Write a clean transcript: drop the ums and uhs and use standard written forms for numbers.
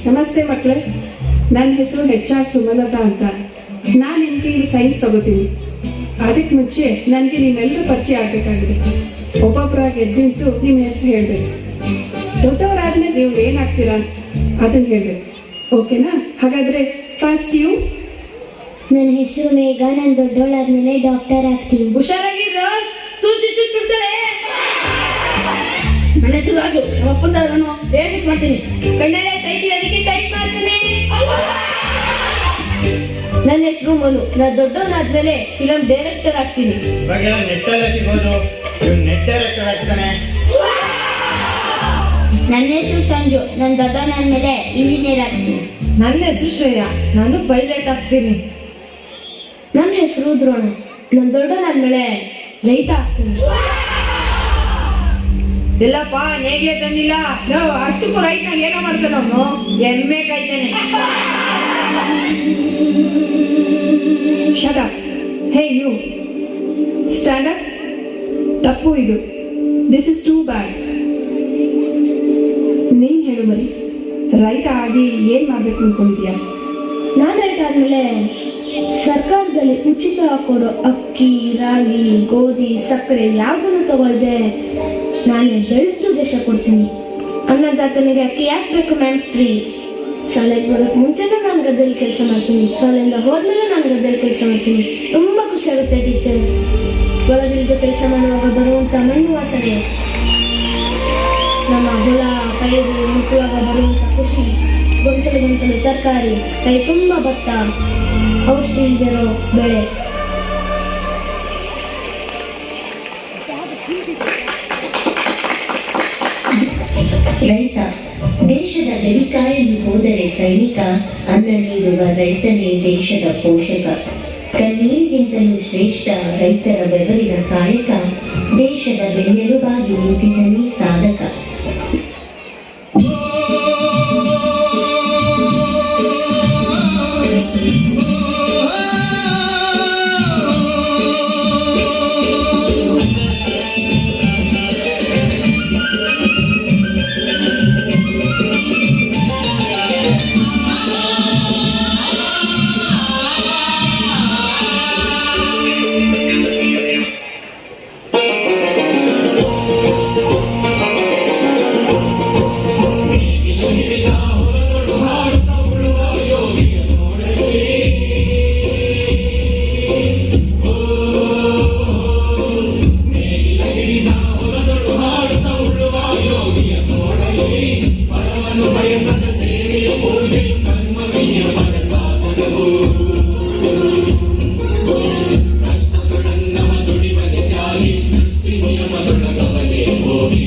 ನಮಸ್ತೆ ಮಕ್ಕಳೇ, ನನ್ನ ಹೆಸರು HR ಸುಮಲತಾ ಅಂತ. ನಾನು ನಿಮಗೆ ಸೈನ್ಸ್ ತಗೋತೀನಿ. ಅದಕ್ಕೆ ಮುಂಚೆ ನನಗೆ ನಿಮ್ಮೆಲ್ಲರೂ ಪರಿಚಯ ಆಗಬೇಕಾಗಿದೆ. ಒಬ್ಬೊಬ್ಬರಾಗಿ ಎದ್ದು ನಿಂತು ನಿಮ್ಮ ಹೆಸರು ಹೇಳಬೇಕು. ದೊಡ್ಡವರಾದ್ಮೇಲೆ ನೀವು ಏನಾಗ್ತೀರಾ ಅದನ್ನು ಹೇಳಬೇಕು. ಓಕೆನಾ? ಹಾಗಾದ್ರೆ ಫಸ್ಟ್ ಯು. ನನ್ನ ಹೆಸರು ಮೇಘ. ನಾನು ದೊಡ್ಡವಳಾದ್ಮೇಲೆ ಡಾಕ್ಟರ್ ಆಗ್ತೀನಿ. ಹುಷಾರಾಗಿ ಸೂಚಿ ಚುಟ್ಬಿಡ್ತಾರೆ. ನನ್ನ ಹೆಸರು ರಾಜು. ನಮ್ಮ ಅಪ್ಪಂದ ನಾನು ಡೈರೆಕ್ಟ್ ಮಾಡ್ತೀನಿ. ಕಣ್ಣಲ್ಲೇ ಸೈಟ್ ಅದಕ್ಕೆ ಸೈಟ್ ಮಾಡ್ತೀನಿ. ನನ್ನ ಹೆಸರು ಮನು. ನಾನು ದೊಡ್ಡವನಾದ್ಮೇಲೆ ಫಿಲಂ ಡೈರೆಕ್ಟರ್ ಆಗ್ತೀನಿ. ನೆಟ್ಟಲ್ಲೇ ಸಿಗೋದು, ನೆಟ್ ಡೈರೆಕ್ಟರ್ ಆಗ್ತಾನೆ. ನನ್ನ ಹೆಸರು ಸಂಜು. ನಾನು ದೊಡ್ಡವನಾದ್ಮೇಲೆ ಇಂಜಿನಿಯರ್ ಆಗ್ತೀನಿ. ನನ್ನ ಹೆಸರು ಶ್ರೇಯಾ. ನಾನು ಪೈಲಟ್ ಆಗ್ತೀನಿ. ನನ್ನ ಹೆಸರು ದ್ರೋಣ. ನಾನು ದೊಡ್ಡವನಾದ್ಮೇಲೆ ರೈತ ಆಗ್ತೀನಿ. ಇಲ್ಲಪ್ಪ, ನೇಗ್ಲೆ ತಂದಿಲ್ಲ. ಅಷ್ಟಕ್ಕೂ ರೈತನಾಗ ಏನೋ ಮಾಡ್ತಾನೆ ಅವನು. ಎಮ್ಮೆ ಕಾಯ್ತಾನೆ. Shut up. Hey you. Stand up. ತಪ್ಪು ಇದು. This is too bad. ನೀನ್ ಹೇಳು ಮರಿ, ರೈತ ಆಗಿ ಏನ್ ಮಾಡ್ಬೇಕು ಅನ್ಕೊಂಡಿದ್ಯಾ? ನಾನು ರೈತ ಆದ್ಮೇಲೆ ಸರ್ಕಾರದಲ್ಲಿ ಉಚಿತ ಕೊಡೋ ಅಕ್ಕಿ, ರಾಗಿ, ಗೋಧಿ, ಸಕ್ಕರೆ ಯಾವುದನ್ನು ತಗೊಳ್ದೆ ನಾನೇ ಬೆಳೆದು ದೇಶ ಕೊಡ್ತೀನಿ. ಅನ್ನದಾತನಿಗೆ ಅಕ್ಕಿ ಯಾಕೆ ಬೇಕು ಮ್ಯಾಮ್? ಫ್ರೀ. ಶಾಲೆಗೆ ಬರೋಕ್ಕೆ ಮುಂಚೆನೂ ನಾನು ಗದ್ದೆಯಲ್ಲಿ ಕೆಲಸ ಮಾಡ್ತೀನಿ. ಶಾಲೆಯಿಂದ ಹೋದ್ಮೇಲೆ ನಾನು ಗದ್ದೆಯಲ್ಲಿ ಕೆಲಸ ಮಾಡ್ತೀನಿ. ತುಂಬ ಖುಷಿ ಆಗುತ್ತೆ ಟೀಚರ್. ಹೊಲದಿಂದ ಕೆಲಸ ಮಾಡುವಾಗ ಬರುವಂಥ ಮಣ್ಣು ವಾಸನೆ, ನಮ್ಮ ಹೊಲ ಪೈರು ಮುಟ್ಟುವಾಗ ಬರುವಂಥ ಖುಷಿ, ಗೊಂಚಲು ಗೊಂಚಲು ತರಕಾರಿ, ಕೈ ತುಂಬ ಭತ್ತ, ಔಷಧಿ ಇಲ್ದಿರೋ ಬೆಳೆ. ರೈತ ದೇಶದ ಬೆಳಿಕಾಯನ್ನು ಹೋದರೆ ಸೈನಿಕ, ಅನ್ನ ನೀಡುವ ರೈತನೇ ದೇಶದ ಪೋಷಕ. ಕಣ್ಣೀರಿಗಿಂತಲೂ ಶ್ರೇಷ್ಠ ರೈತರ ಬೆವರಿನ ಕಾಯಕ, ದೇಶದ ಬೆನ್ನೆಲುಬಾಗಿ ನಿಂತಿದ್ದನೇ ಸಾಧಕ. ಹೋಗಿ